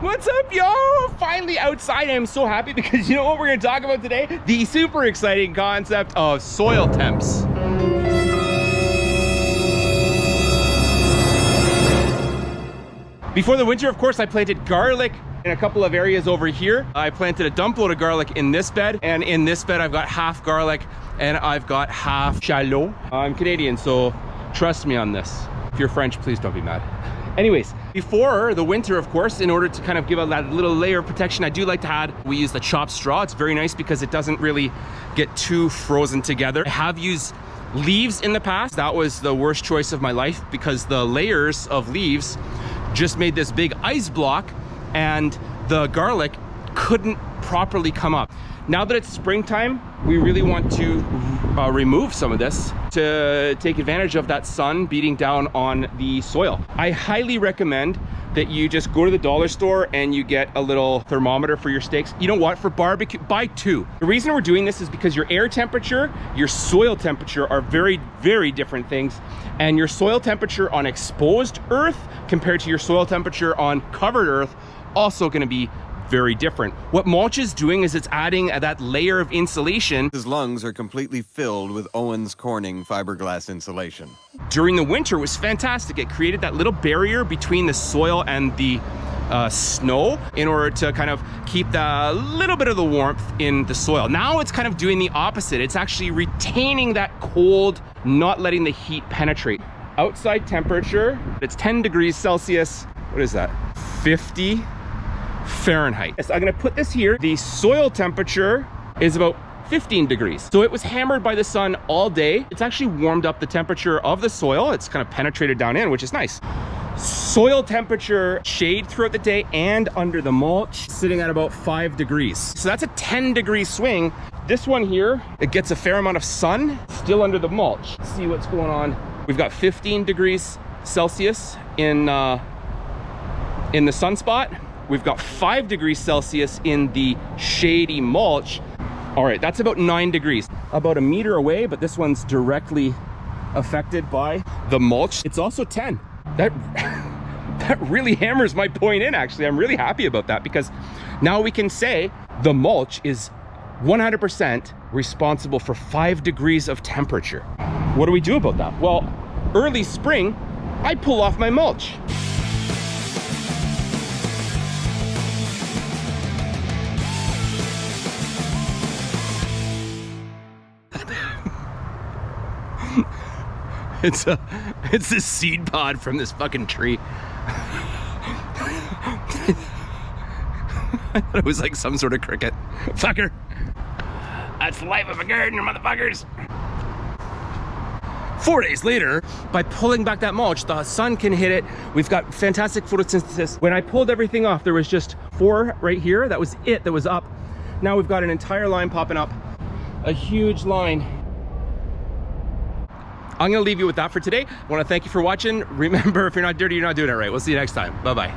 What's up, y'all? Finally outside. I'm so happy because you know what we're going to talk about today? The super exciting concept of soil temps. Before the winter, of course, I planted garlic in a couple of areas over here. I planted a dump load of garlic in this bed, and in this bed I've got half garlic and I've got half shallot. I'm Canadian, so trust me on this. If you're French, please don't be mad. Anyways, before the winter, of course, in order to kind of give a that little layer of protection, I do like to add, we use the chopped straw. It's very nice because it doesn't really get too frozen together. I have used leaves in the past. That was the worst choice of my life because the layers of leaves just made this big ice block and the garlic couldn't properly come up. Now that it's springtime, we really want to remove some of this to take advantage of that sun beating down on the soil. I highly recommend that you just go to the dollar store and you get a little thermometer for your steaks. You know what? For barbecue, buy two. The reason we're doing this is because your air temperature, your soil temperature are very, very different things. And your soil temperature on exposed earth compared to your soil temperature on covered earth also going to be very different. What mulch is doing is it's adding that layer of insulation. His lungs are completely filled with Owens Corning fiberglass insulation. During the winter was fantastic. It created that little barrier between the soil and the snow in order to kind of keep the little bit of the warmth in the soil. Now it's kind of doing the opposite. It's actually retaining that cold, not letting the heat penetrate. Outside temperature, it's 10 degrees Celsius. What is that? 50 Fahrenheit. So I'm gonna put this here. The soil temperature is about 15 degrees. So it was hammered by the sun all day. It's actually warmed up the temperature of the soil. It's kind of penetrated down in, which is nice. Soil temperature, shade throughout the day and under the mulch, sitting at about 5 degrees. So that's a 10-degree swing. This one here, it gets a fair amount of sun, still under the mulch. Let's see what's going on. We've got 15 degrees Celsius in the sunspot. We've got 5 degrees Celsius in the shady mulch. All right, that's about 9 degrees. About a meter away, but this one's directly affected by the mulch. It's also 10. That really hammers my point in, actually. I'm really happy about that because now we can say the mulch is 100% responsible for 5 degrees of temperature. What do we do about that? Well, early spring, I pull off my mulch. It's a seed pod from this fucking tree. I thought it was like some sort of cricket. Fucker. That's the life of a gardener, motherfuckers. 4 days later, by pulling back that mulch, the sun can hit it. We've got fantastic photosynthesis. When I pulled everything off, there was just 4 right here. That was it, that was up. Now we've got an entire line popping up. A huge line. I'm gonna leave you with that for today. I wanna thank you for watching. Remember, if you're not dirty, you're not doing it right. We'll see you next time. Bye-bye.